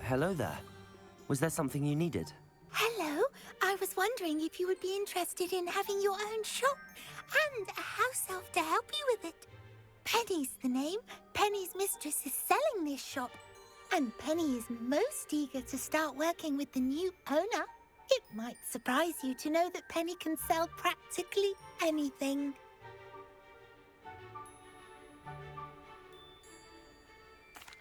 Hello there. Was there something you needed? Hello. I was wondering if you would be interested in having your own shop and a house elf to help you with it. Penny's the name. Penny's mistress is selling this shop. And Penny is most eager to start working with the new owner. It might surprise you to know that Penny can sell practically anything.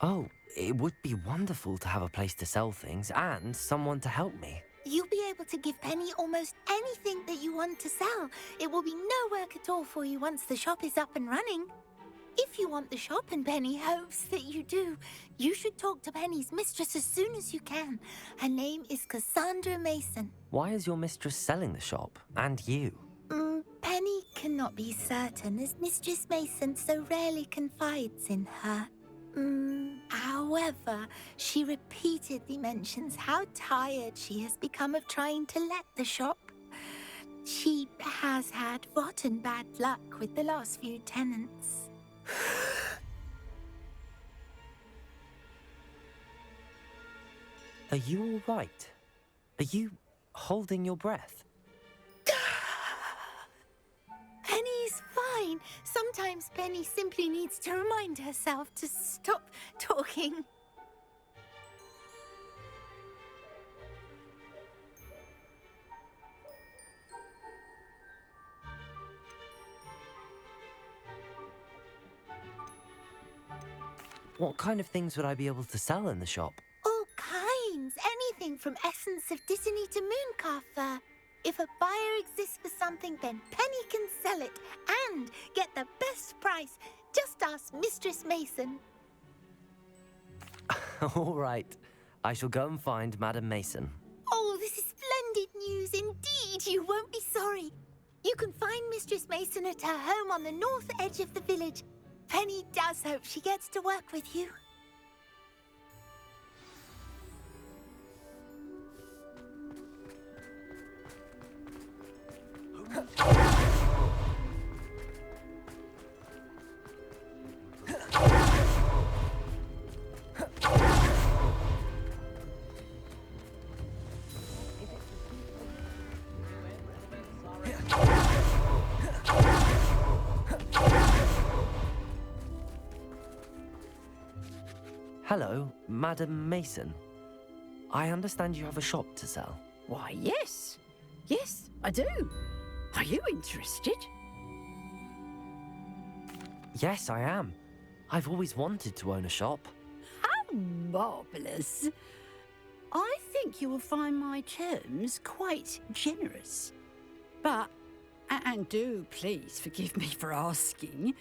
Oh, it would be wonderful to have a place to sell things and someone to help me. You'll be able to give Penny almost anything that you want to sell. It will be no work at all for you once the shop is up and running. If you want the shop, and Penny hopes that you do, you should talk to Penny's mistress as soon as you can. Her name is Cassandra Mason. Why is your mistress selling the shop? And you? Penny cannot be certain, as Mistress Mason so rarely confides in her. However, she repeatedly mentions how tired she has become of trying to let the shop. She has had rotten bad luck with the last few tenants. Are you all right? Are you holding your breath? Penny's fine. Sometimes Penny simply needs to remind herself to stop talking. What kind of things would I be able to sell in the shop? All kinds. Anything from essence of Disney to Mooncar fur. If a buyer exists for something, then Penny can sell it and get the best price. Just ask Mistress Mason. All right. I shall go and find Madam Mason. Oh, this is splendid news indeed. You won't be sorry. You can find Mistress Mason at her home on the north edge of the village. Penny does hope she gets to work with you. Hello, Madam Mason. I understand you have a shop to sell. Why, yes. Yes, I do. Are you interested? Yes, I am. I've always wanted to own a shop. How marvellous. I think you will find my terms quite generous. But, and do please forgive me for asking,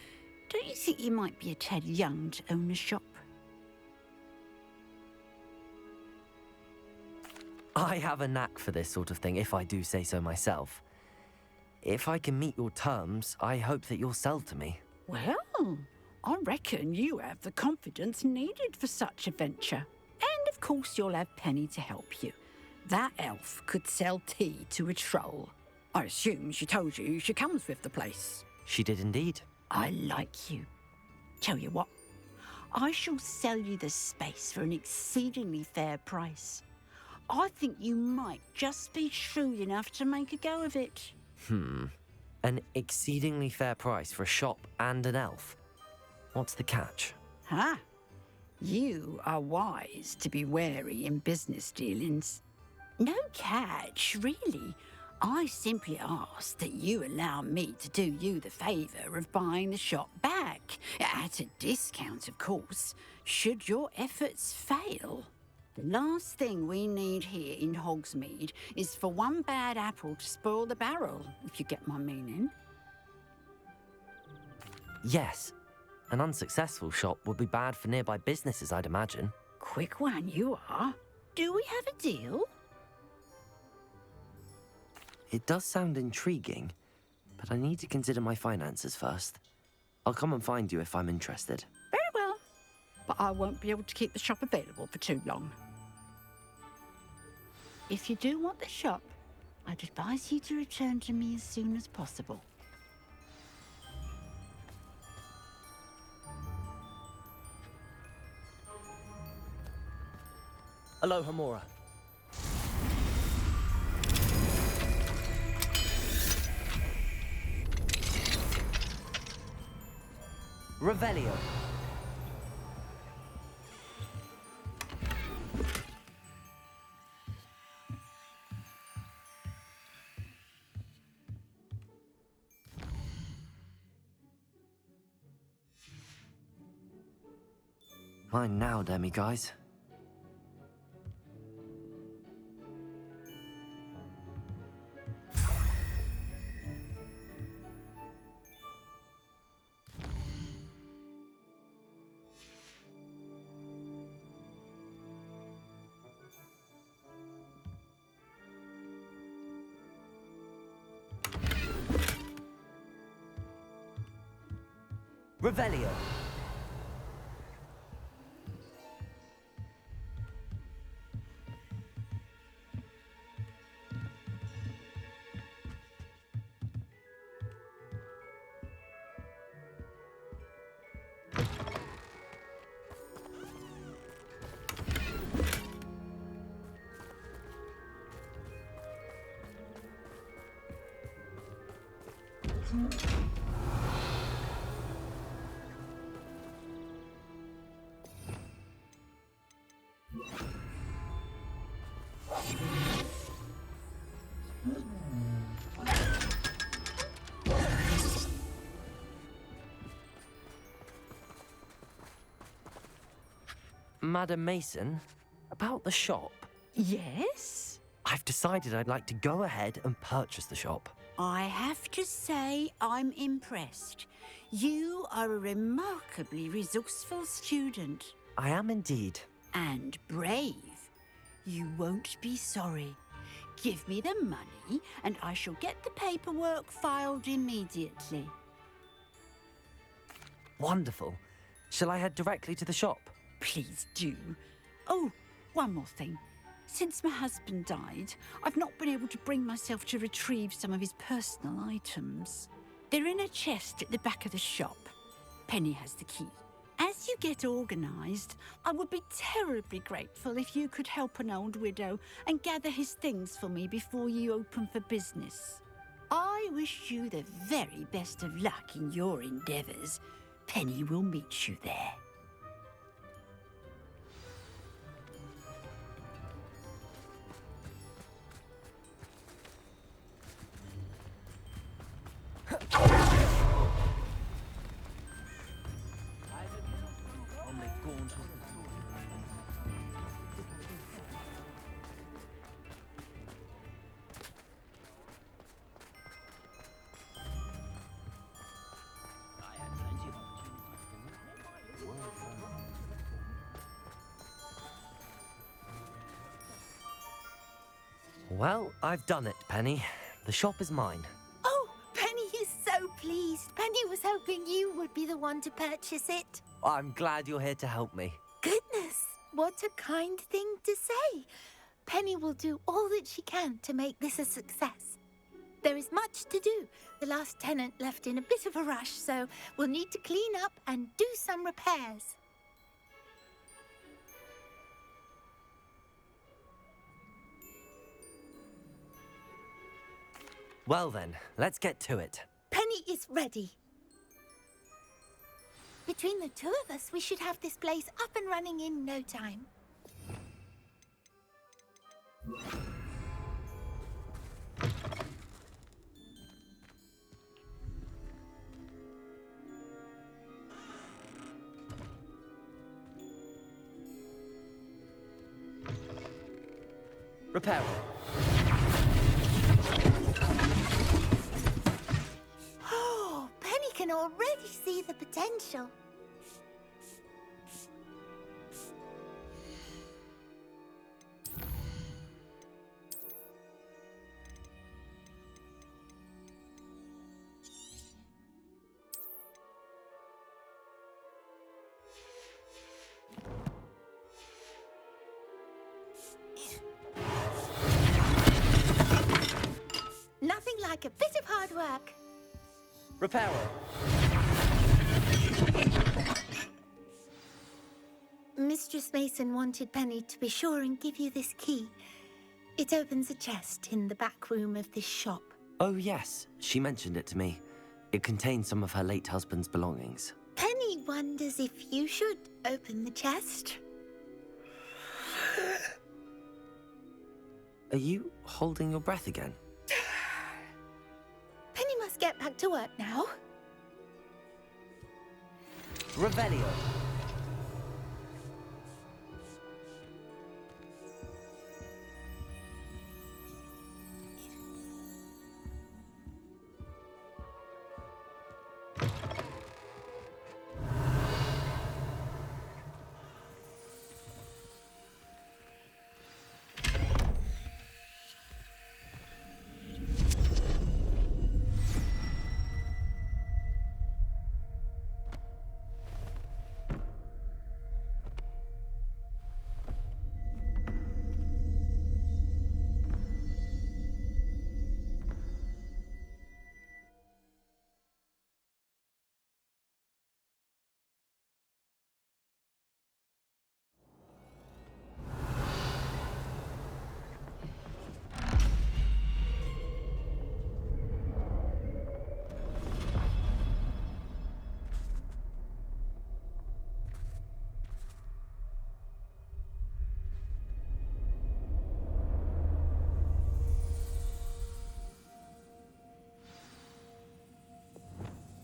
don't you think you might be a tad young to own a shop? I have a knack for this sort of thing, if I do say so myself. If I can meet your terms, I hope that you'll sell to me. Well, I reckon you have the confidence needed for such a venture. And of course you'll have Penny to help you. That elf could sell tea to a troll. I assume she told you she comes with the place. She did indeed. I like you. Tell you what, I shall sell you the space for an exceedingly fair price. I think you might just be shrewd enough to make a go of it. An exceedingly fair price for a shop and an elf. What's the catch? Huh? You are wise to be wary in business dealings. No catch, really. I simply ask that you allow me to do you the favour of buying the shop back. At a discount, of course, should your efforts fail. The last thing we need here in Hogsmeade is for one bad apple to spoil the barrel, if you get my meaning. Yes. An unsuccessful shop would be bad for nearby businesses, I'd imagine. Quick one you are. Do we have a deal? It does sound intriguing, but I need to consider my finances first. I'll come and find you if I'm interested. Very well. But I won't be able to keep the shop available for too long. If you do want the shop, I'd advise you to return to me as soon as possible. Aloha Mora. Revelio. Mine now, demi guys. Revelio. Madam Mason, about the shop. Yes? I've decided I'd like to go ahead and purchase the shop. I have to say I'm impressed. You are a remarkably resourceful student. I am indeed. And brave. You won't be sorry. Give me the money and I shall get the paperwork filed immediately. Wonderful. Shall I head directly to the shop? Please do. Oh, one more thing. Since my husband died, I've not been able to bring myself to retrieve some of his personal items. They're in a chest at the back of the shop. Penny has the key. As you get organised, I would be terribly grateful if you could help an old widow and gather his things for me before you open for business. I wish you the very best of luck in your endeavours. Penny will meet you there. Well, I've done it, Penny. The shop is mine. Oh, Penny is so pleased. Penny was hoping you would be the one to purchase it. I'm glad you're here to help me. Goodness, what a kind thing to say. Penny will do all that she can to make this a success. There is much to do. The last tenant left in a bit of a rush, so we'll need to clean up and do some repairs. Well then, let's get to it. Penny is ready. Between the two of us, we should have this place up and running in no time. Repair. Oh, Penny can already see the potential. Nothing like a bit of hard work. Repair. Mistress Mason wanted Penny to be sure and give you this key. It opens a chest in the back room of this shop. Oh, yes. She mentioned it to me. It contains some of her late husband's belongings. Penny wonders if you should open the chest. Are you holding your breath again? Penny must get back to work now. Revelio.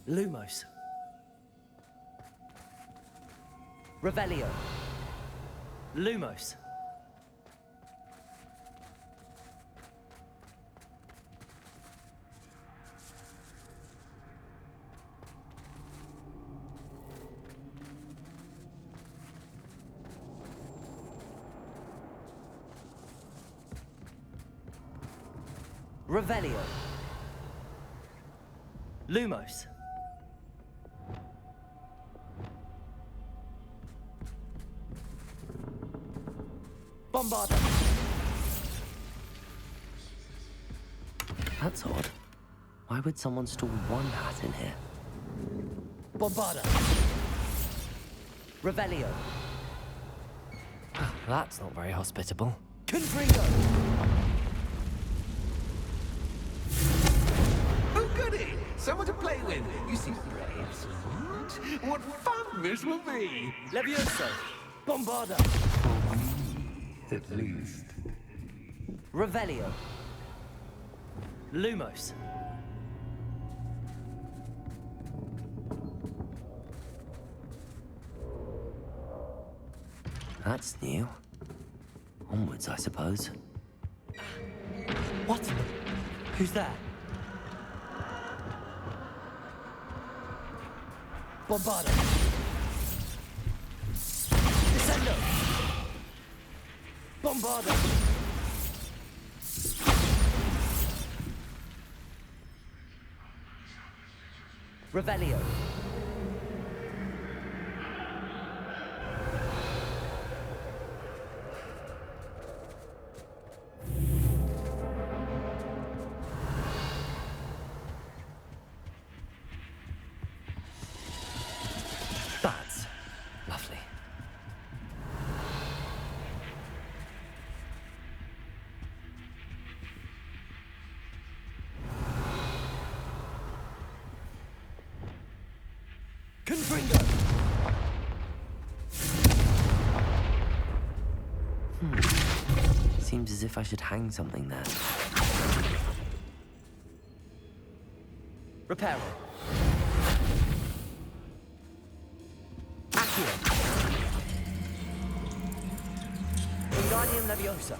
Lumos. Revelio. Lumos. Revelio. Lumos. Bombarda. That's odd. Why would someone store one hat in here? Bombarda. Revelio. That's not very hospitable. Confringo. Oh, goody! Someone to play with. You seem brave, smart. What fun this will be! Levioso. Bombarda. At least. Revelio. Lumos. That's new. Onwards, I suppose. What? Who's there? Bombarda. Descendo. Bombarda. Revelio. That's lovely. Confringo! Seems as if I should hang something there. Reparo. Accio. Wingardium Leviosa.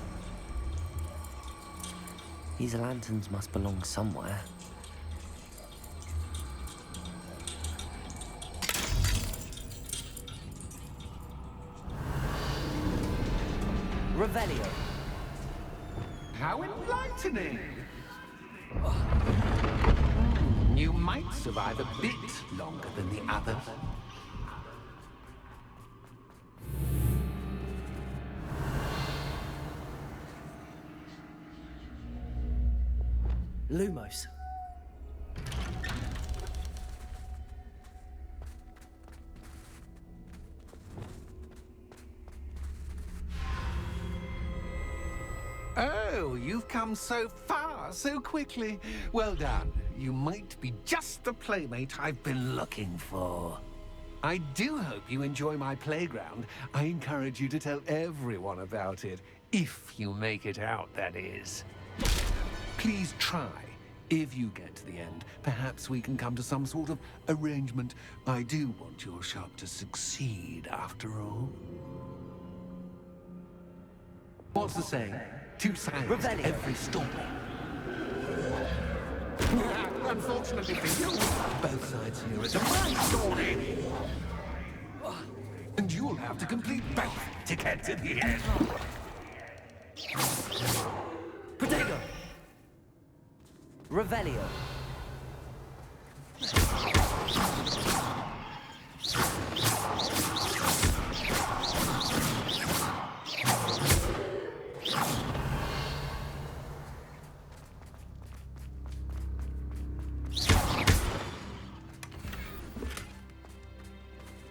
These lanterns must belong somewhere. Revelio. How enlightening! You might survive a bit longer than the others. Lumos. Oh, you've come so far, so quickly. Well done. You might be just the playmate I've been looking for. I do hope you enjoy my playground. I encourage you to tell everyone about it. If you make it out, that is. Please try. If you get to the end, perhaps we can come to some sort of arrangement. I do want your shop to succeed, after all. What's the saying? Two sides to every story. Unfortunately for you, both sides here is a my story. And you'll have to complete both to get to the end. Protego! Revelio.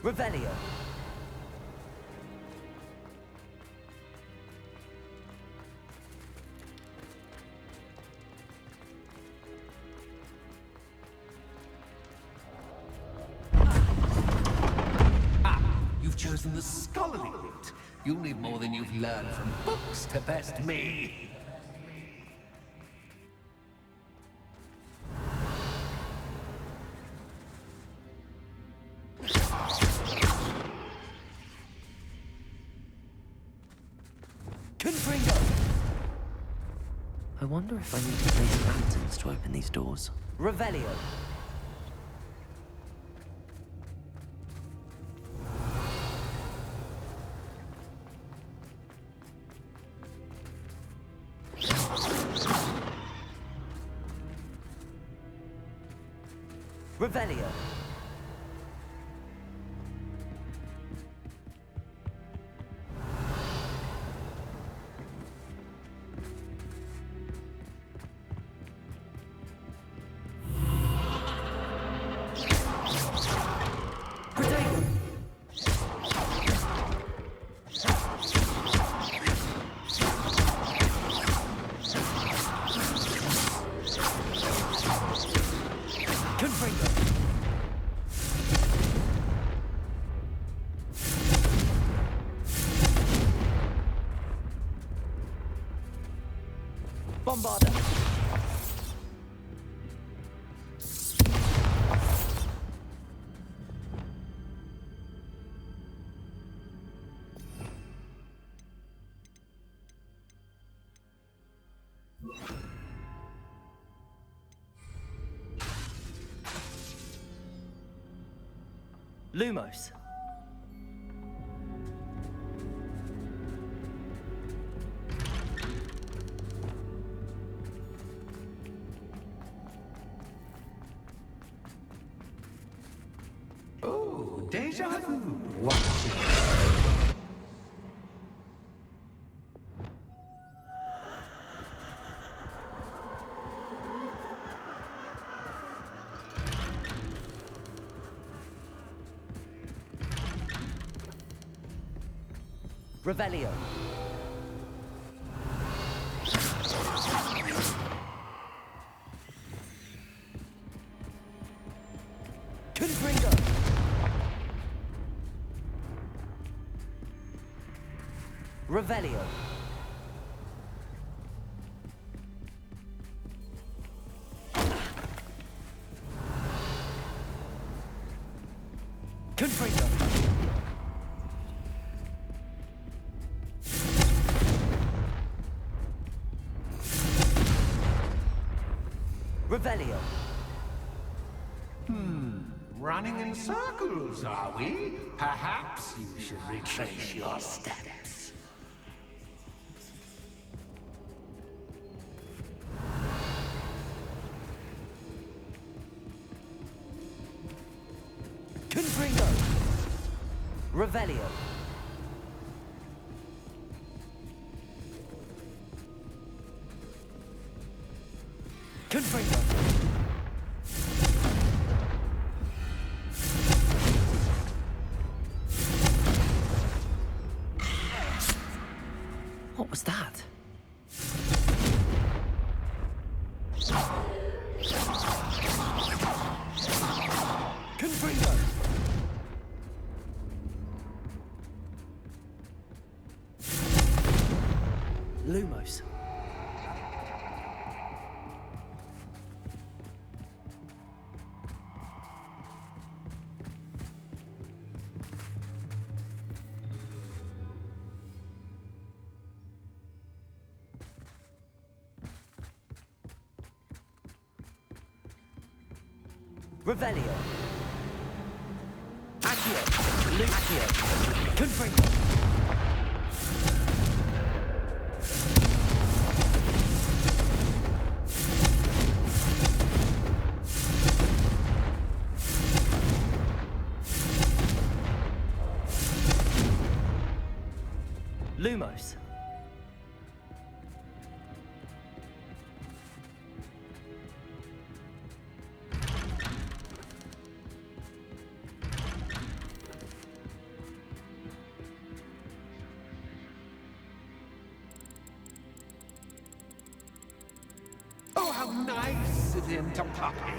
Revelio. You've chosen the scholarly route. You'll need more than you've learned from books to best me. Confringo! I wonder if I need to place lanterns to open these doors. Revelio. Revelio. Bombarder. Lumos. Oh, deja vu. Watch it. Revelio. Confringo. Revelio. Confringo. Revelio. Running in circles, are we? Perhaps you should retrace your steps. Confringo. Revelio. Confringo. What was that? Confringo! Lumos. Revelio. Accio. Accio. Confringo. Lumos. Oh, how nice of him to pop in.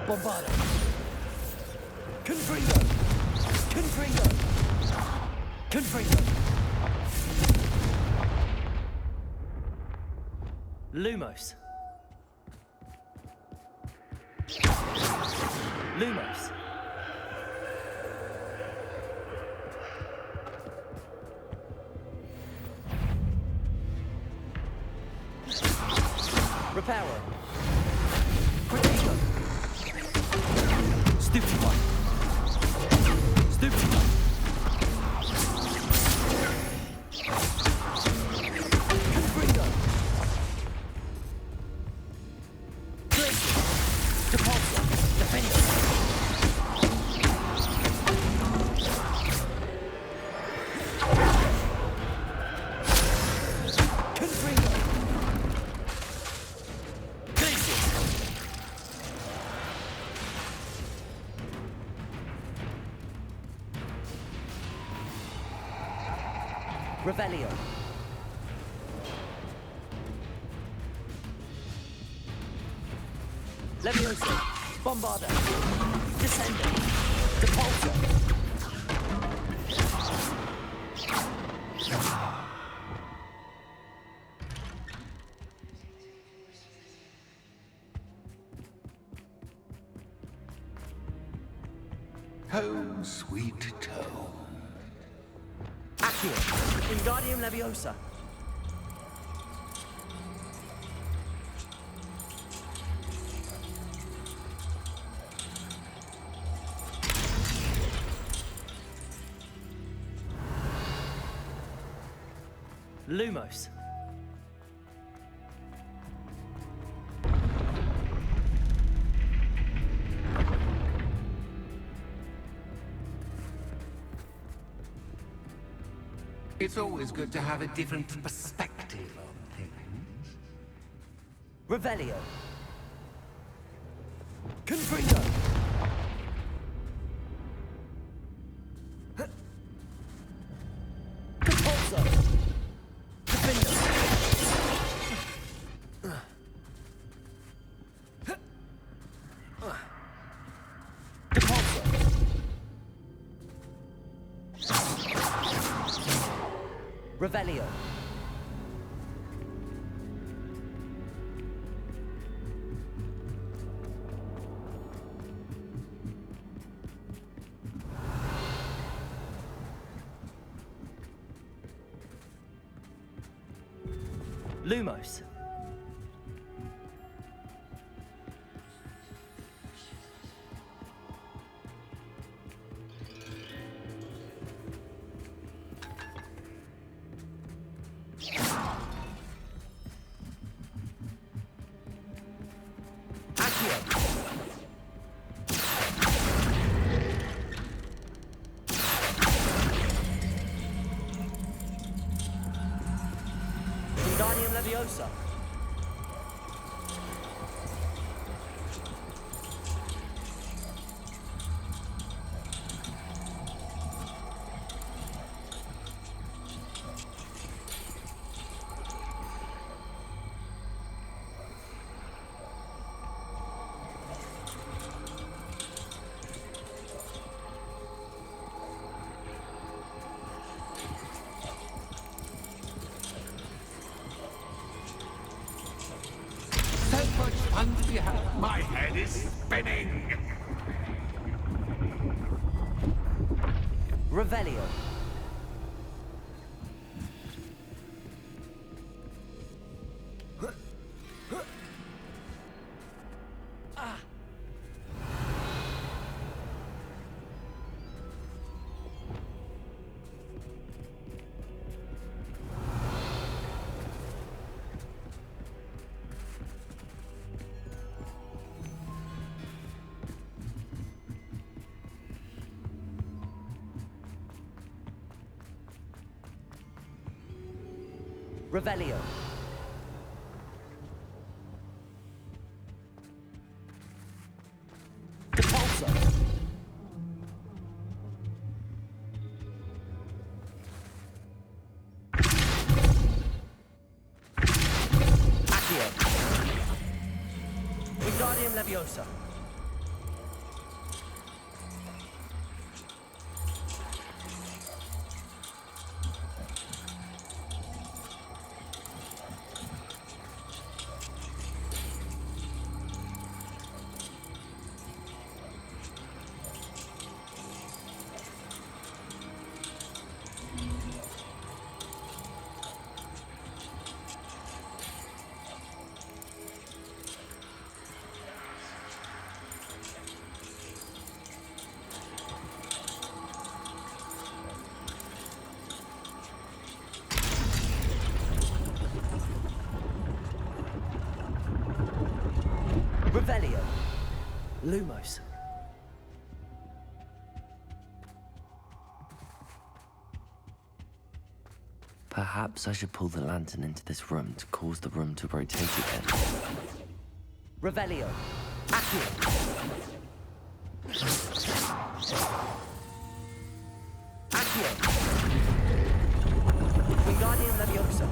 Bombardo. Confringo. Confringo. Confringo. Lumos. Lumos. Reparo. Protego. Stupid one. Stupid one. Confringo. Glacier. Depulso. Defender. Confringo. Glacier. Revelio. Leviosa. Bombarda. Descender. Depulso. Home, sweet home. Accio. Wingardium Leviosa. Lumos. It's always good to have a different perspective on things. Revelio. Confringo. Depulso. Defender. Depulso. Revelio. Lumos. Accio. Wingardium Leviosa. much fun to be had. My head is spinning. Revelio. Revelio. Depulso. Accio. Wingardium Leviosa. Revelio. Lumos. Perhaps I should pull the lantern into this room to cause the room to rotate again. Revelio. Accio. Accio. Wingardium Leviosa.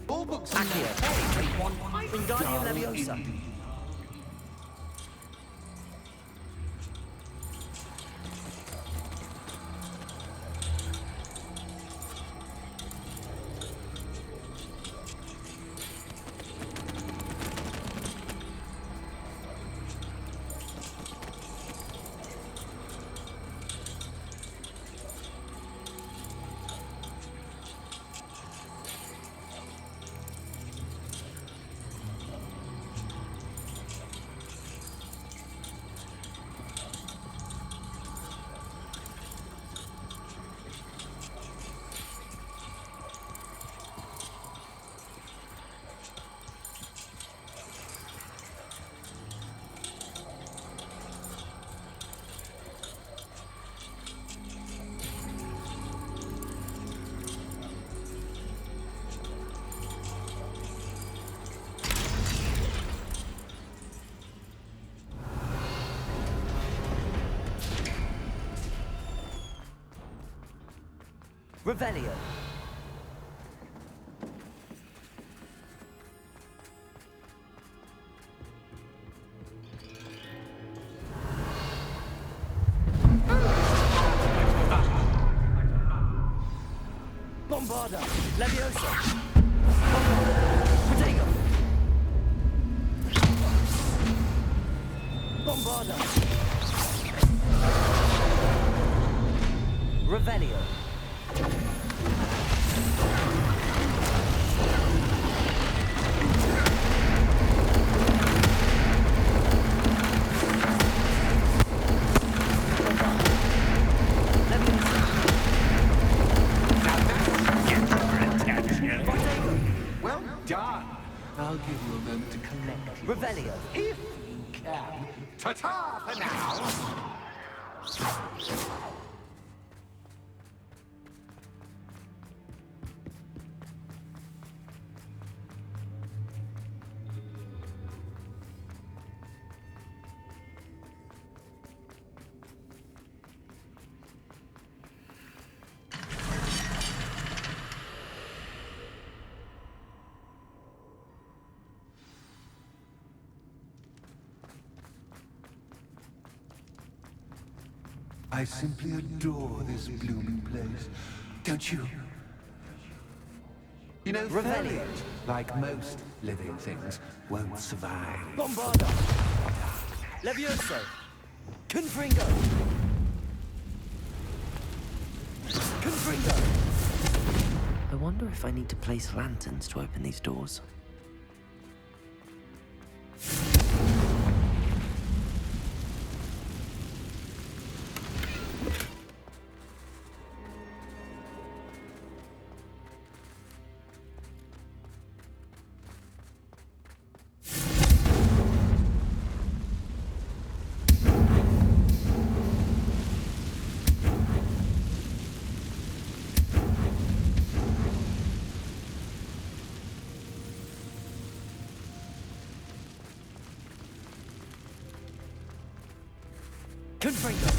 All books Accio. Wingardium Leviosa. Revelio. Bombarda. Leviosa. Protego. Bombarda. Revelio. Well done. I'll give you a moment to collect. Revelio. If you can. Ta-ta for now. I simply adore this blooming place. Don't you? You know, foliage, like most living things, won't survive. Bombarda! Levioso! Confringo! Confringo! I wonder if I need to place lanterns to open these doors. Confringo!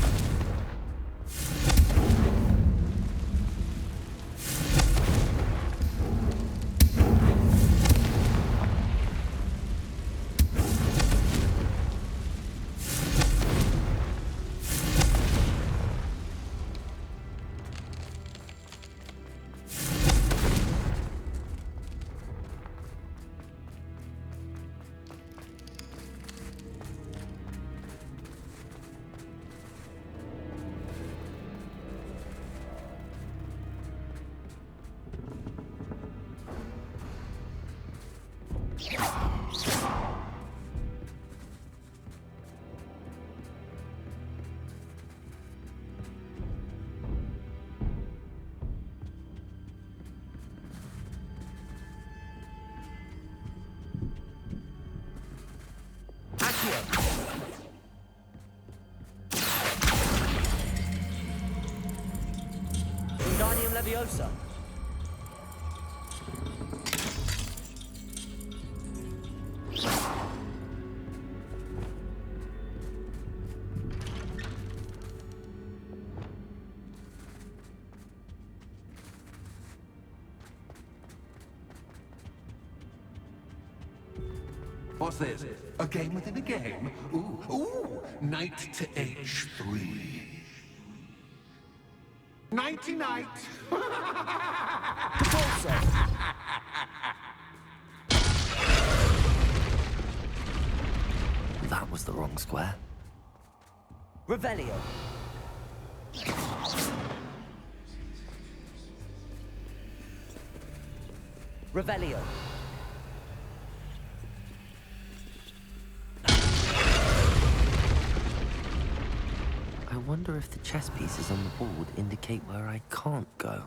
Wingardium Leviosa. What's this? A game within a game? Ooh, knight to h3. Nighty-night! That was the wrong square. Revelio. Revelio. I wonder if the chess pieces on the board indicate where I can't go.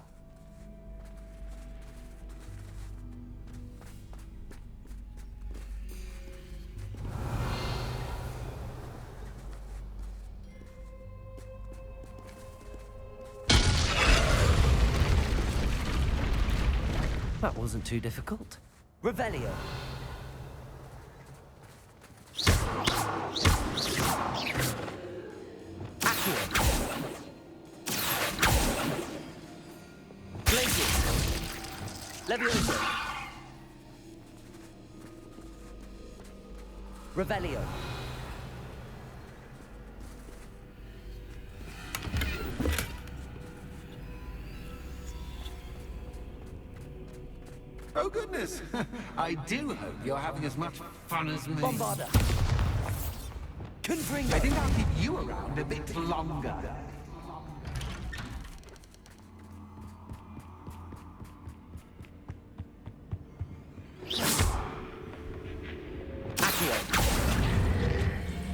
That wasn't too difficult. Revelio. Leviosa. Revelio. Oh goodness! I do hope you're having as much fun as me. Bombarda. Confringo. I think I'll keep you around a bit longer.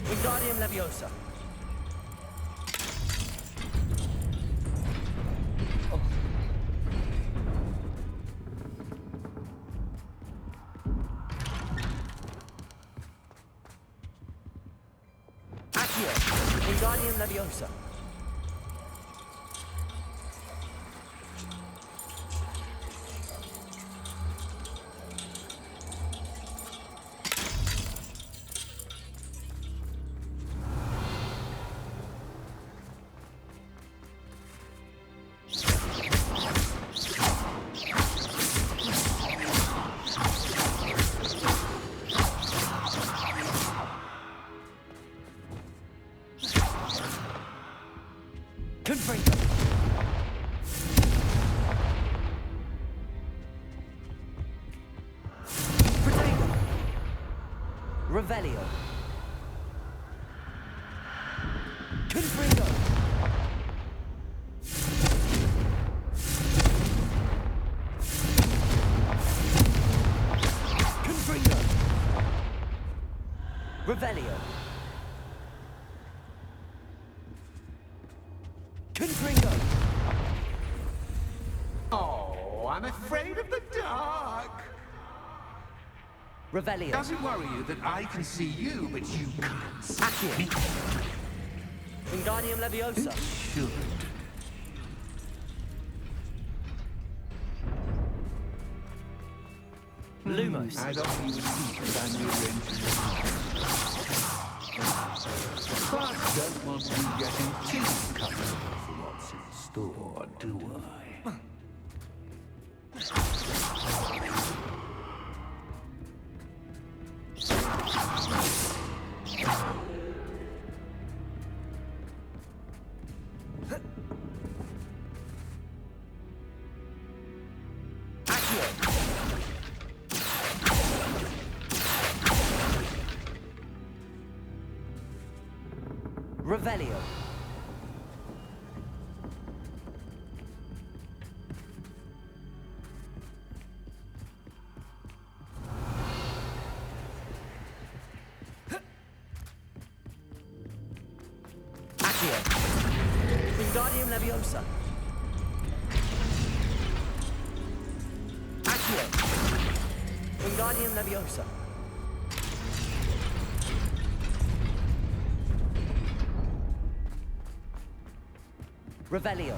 Wingardium Leviosa. Accio. Wingardium Leviosa. Confringo. Protego. Revelio. Confringo. Confringo. Revelio. Confringo. Oh, I'm afraid of the dark. Revelio. Does it worry you that I can see you, but you can't see me? Wingardium Leviosa. It should. Lumos. I don't think you would think that I'm your engineer. But don't want to be getting too comfortable for what's in store, do I? Revelio. Accio. Wingardium Leviosa. Accio. Wingardium Leviosa. Revelio.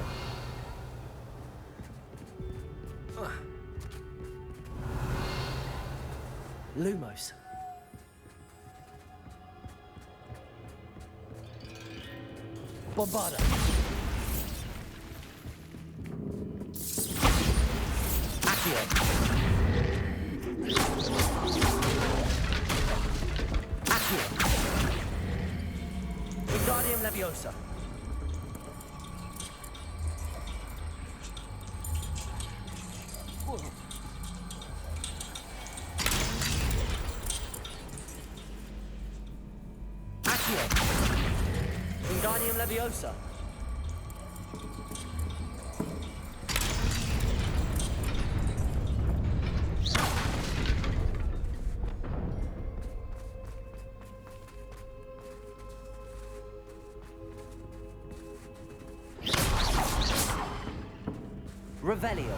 Lumos. Bombarda. Accio. Accio. Wingardium Leviosa. Accio. Wingardium Leviosa. Revelio.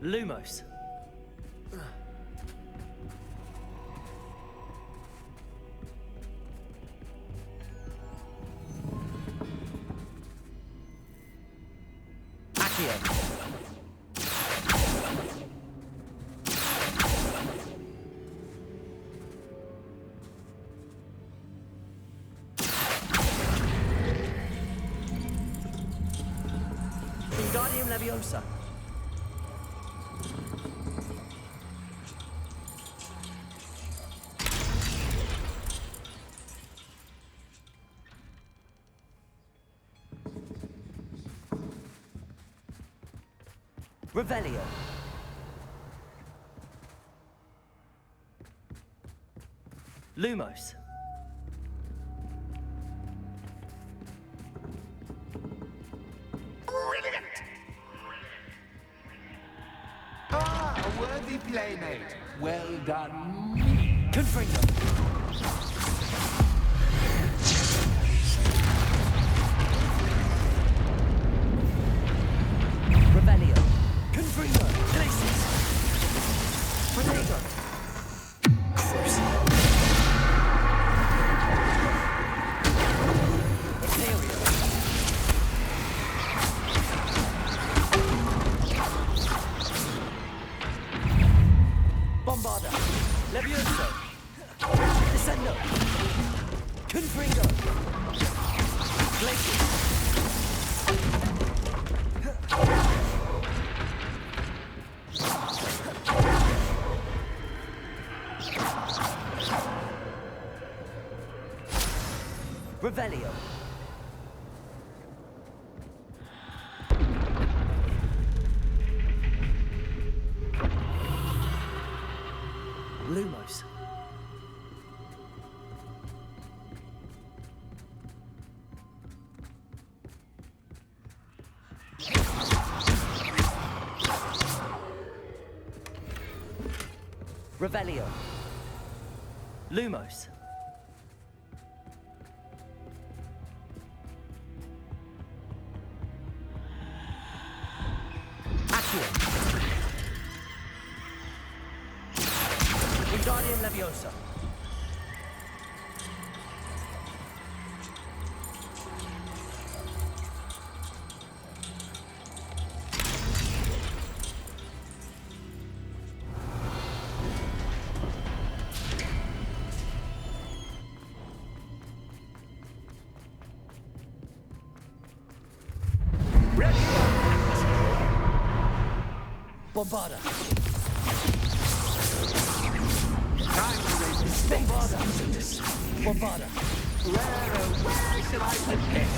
Lumos. Accio. Wingardium Leviosa. Revelio. Lumos. Brilliant! Ah, a worthy playmate. Well done. Confringo. Revelio. Confringo. Glacius. Protego. Imperial. Bombarda. Levioso. Descendo. Confringo. Glacius. Revelio. Lumos. Revelio. Lumos. Accio. Wingardium Leviosa. Bombarda. Bombarda. Bombarda. Where shall I begin?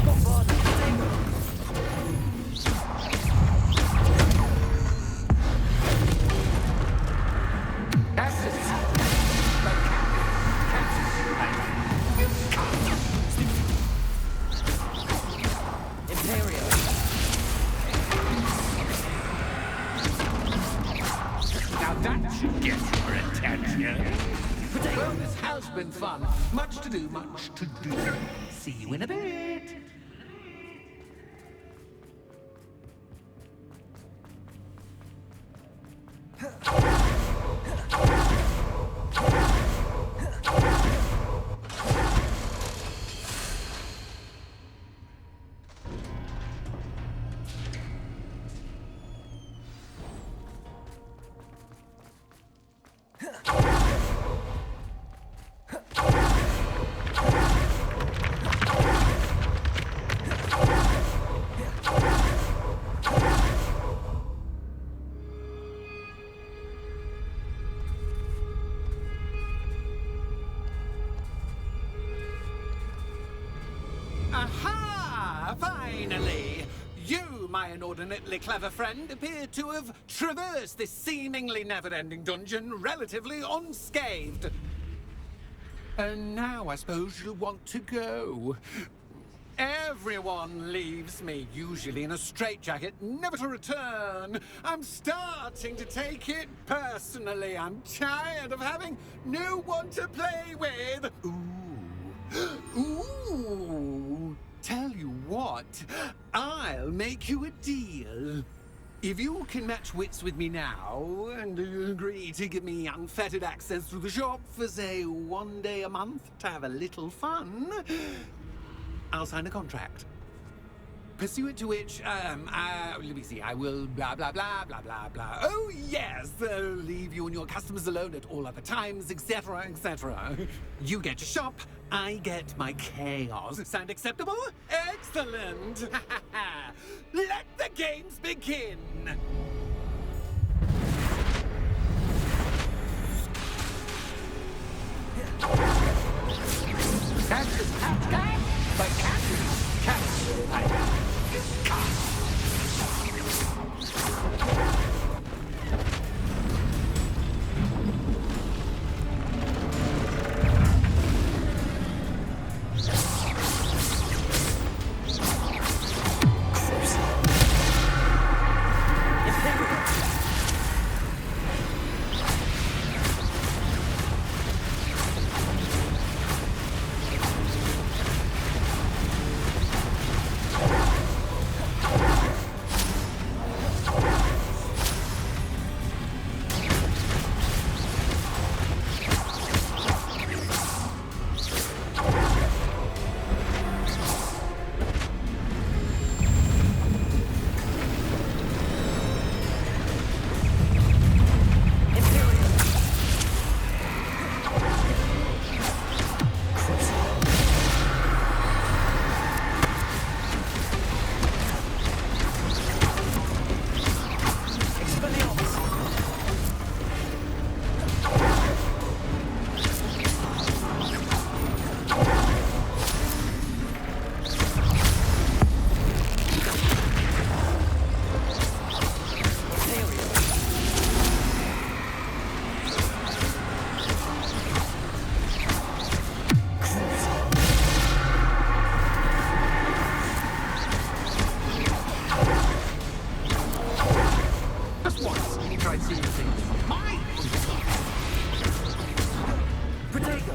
Bombarda. Imperio. Now that should get your attention. Well, this has been fun. Much to do, much to do. See you in a bit. Aha! Finally! You, my inordinately clever friend, appear to have traversed this seemingly never-ending dungeon relatively unscathed. And now I suppose you'll want to go. Everyone leaves me, usually in a straitjacket, never to return. I'm starting to take it personally. I'm tired of having no one to play with. Ooh. Tell you what, I'll make you a deal. If you can match wits with me now and agree to give me unfettered access to the shop for, say, 1 day a month to have a little fun, I'll sign a contract. Pursuant to which, let me see, I will blah, blah, blah, blah, blah, blah. Oh, yes, leave you and your customers alone at all other times, etc., etc. You get your shop, I get my chaos. Sound acceptable? Excellent! Let the games begin! Imperio. I'd see you think my Protego!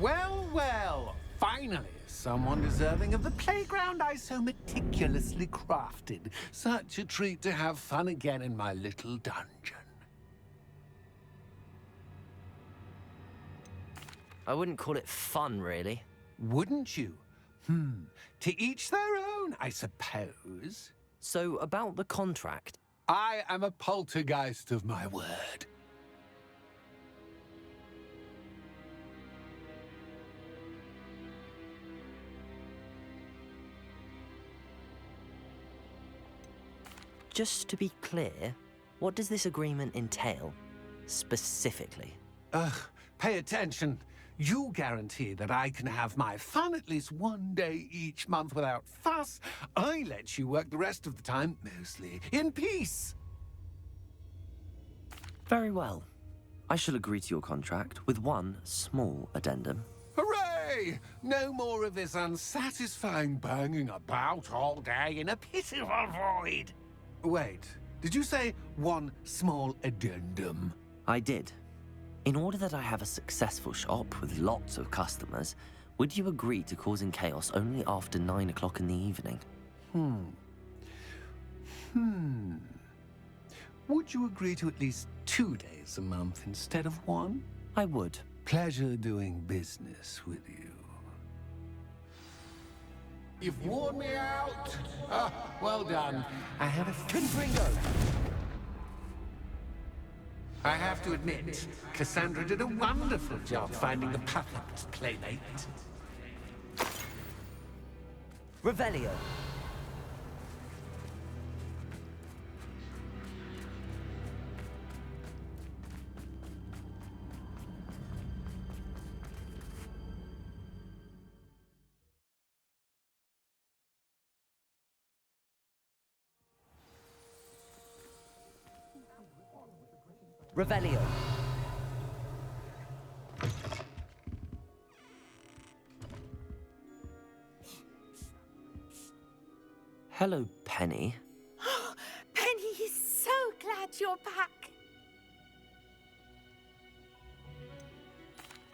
Well, well, finally, someone deserving of the playground I so meticulously crafted. Such a treat to have fun again in my little dungeon. I wouldn't call it fun, really. Wouldn't you? To each their own, I suppose. So, about the contract. I am a poltergeist of my word. Just to be clear, what does this agreement entail, specifically? Ugh, pay attention. You guarantee that I can have my fun at least one day each month without fuss. I let you work the rest of the time, mostly in peace. Very well. I shall agree to your contract with one small addendum. Hooray! No more of this unsatisfying banging about all day in a pitiful void. Wait, did you say one small addendum? I did. In order that I have a successful shop with lots of customers, would you agree to causing chaos only after 9 o'clock in the evening? Would you agree to at least 2 days a month instead of one? I would. Pleasure doing business with you. You've worn me out. Ah, well done. I had a Confringo. I have to admit, Cassandra did a wonderful job finding the perfect playmate. Revelio. Revelio. Hello, Penny. Penny is so glad you're back.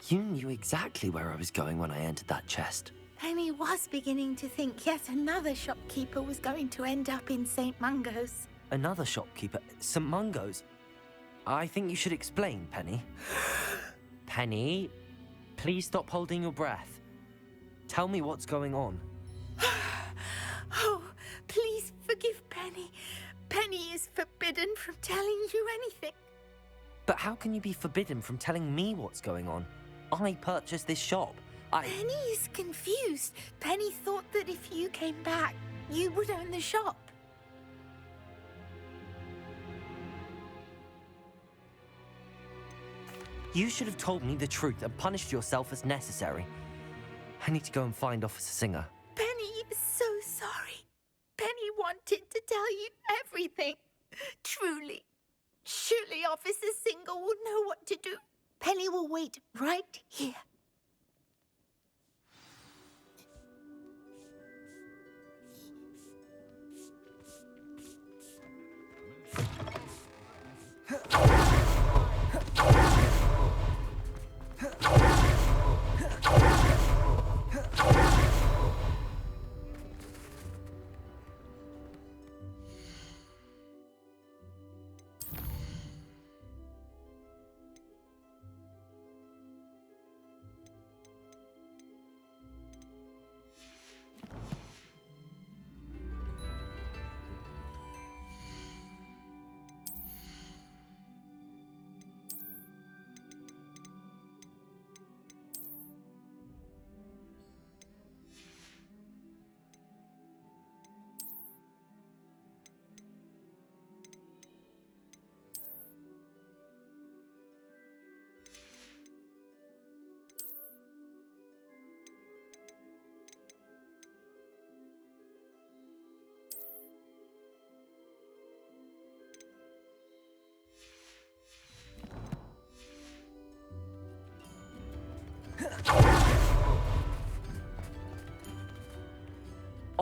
You knew exactly where I was going when I entered that chest. Penny was beginning to think yet another shopkeeper was going to end up in St. Mungo's. Another shopkeeper, St. Mungo's. I think you should explain, Penny. Penny, please stop holding your breath. Tell me what's going on. Oh, please forgive Penny. Penny is forbidden from telling you anything. But how can you be forbidden from telling me what's going on? I purchased this shop. Penny is confused. Penny thought that if you came back, you would own the shop. You should have told me the truth and punished yourself as necessary. I need to go and find Officer Singer. Penny is so sorry. Penny wanted to tell you everything. Truly. Surely Officer Singer will know what to do. Penny will wait right here.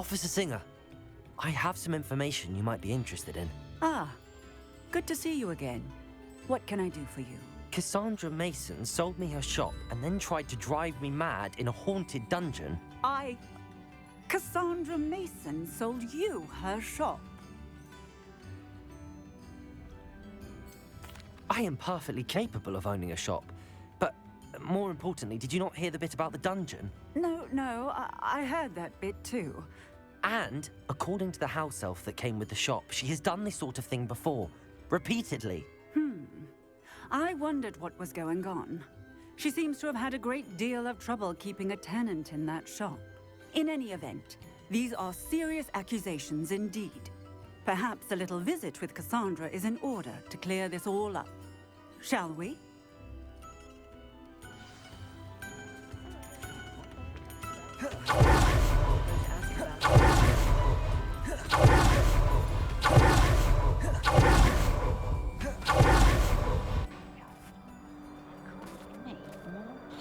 Officer Singer, I have some information you might be interested in. Ah, good to see you again. What can I do for you? Cassandra Mason sold me her shop and then tried to drive me mad in a haunted dungeon. Cassandra Mason sold you her shop. I am perfectly capable of owning a shop. But more importantly, did you not hear the bit about the dungeon? No, I heard that bit too. And, according to the house elf that came with the shop, she has done this sort of thing before. Repeatedly. I wondered what was going on. She seems to have had a great deal of trouble keeping a tenant in that shop. In any event, these are serious accusations indeed. Perhaps a little visit with Cassandra is in order to clear this all up. Shall we?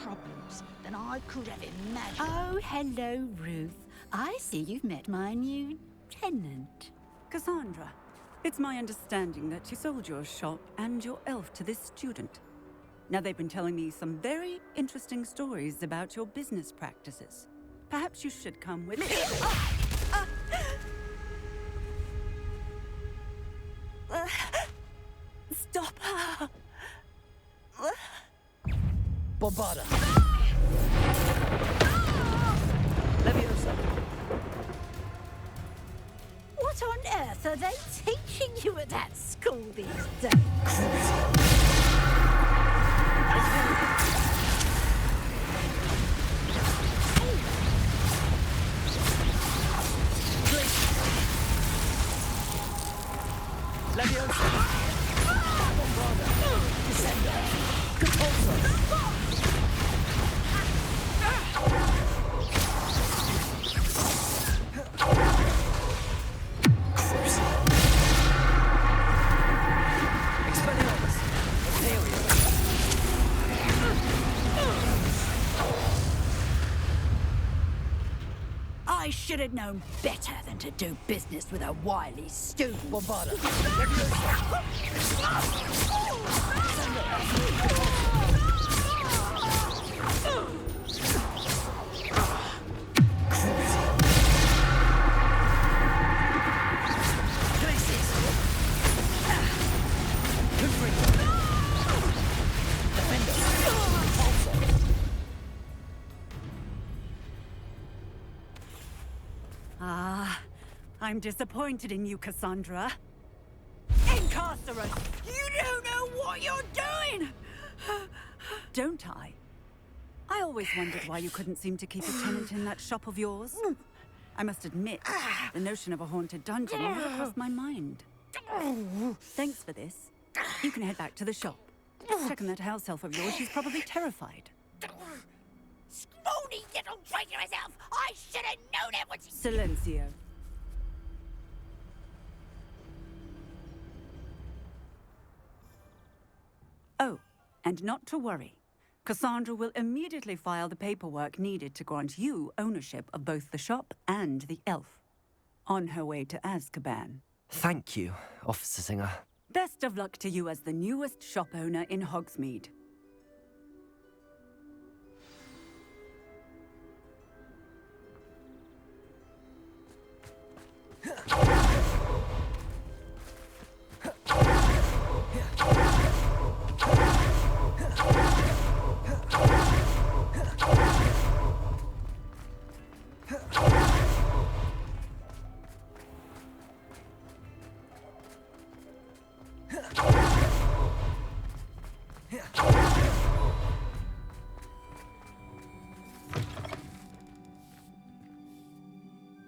Problems than I could have imagined. Oh, hello, Ruth. I see you've met my new tenant. Cassandra, it's my understanding that you sold your shop and your elf to this student. Now, they've been telling me some very interesting stories about your business practices. Perhaps you should come with me. Stop her! Bombarda! Leviosa! What on earth are they teaching you at that school these days? Leviosa! Bombarda! Descender! Compulsor! I should have known better than to do business with a wily student. Bombarda! I'm disappointed in you, Cassandra. Incarcerate! You don't know what you're doing! Don't I? I always wondered why you couldn't seem to keep a tenant in that shop of yours. I must admit, the notion of a haunted dungeon never crossed my mind. Thanks for this. You can head back to the shop. Check on that house elf of yours. She's probably terrified. Scrawny little traitorous elf! I should have known it was... Silencio. Oh, and not to worry. Cassandra will immediately file the paperwork needed to grant you ownership of both the shop and the elf. On her way to Azkaban. Thank you, Officer Singer. Best of luck to you as the newest shop owner in Hogsmeade.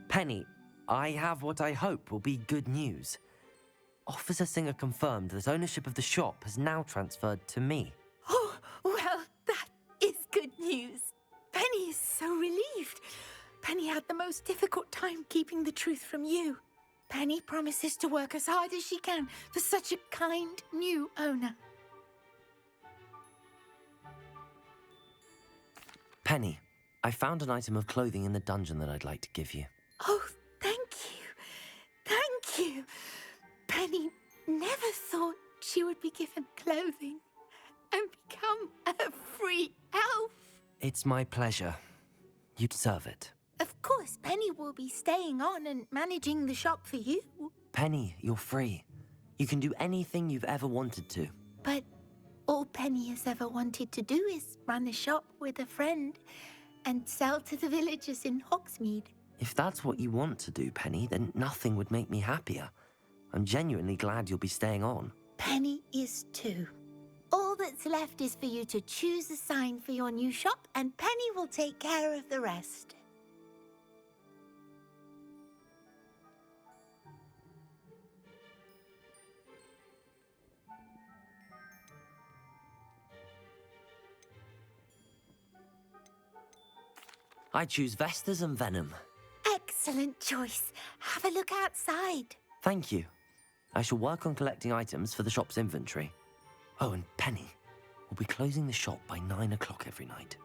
Penny, I have what I hope will be good news. Officer Singer confirmed that ownership of the shop has now transferred to me. Oh, well, that is good news. Penny is so relieved. Penny had the most difficult time keeping the truth from you. Penny promises to work as hard as she can for such a kind new owner. Penny, I found an item of clothing in the dungeon that I'd like to give you. Oh, Penny never thought she would be given clothing and become a free elf. It's my pleasure. You deserve it. Of course, Penny will be staying on and managing the shop for you. Penny, you're free. You can do anything you've ever wanted to. But all Penny has ever wanted to do is run a shop with a friend and sell to the villagers in Hogsmeade. If that's what you want to do, Penny, then nothing would make me happier. I'm genuinely glad you'll be staying on. Penny is too. All that's left is for you to choose a sign for your new shop, and Penny will take care of the rest. I choose Vestas and Venom. Excellent choice. Have a look outside. Thank you. I shall work on collecting items for the shop's inventory. Oh, and Penny, we'll be closing the shop by 9 o'clock every night.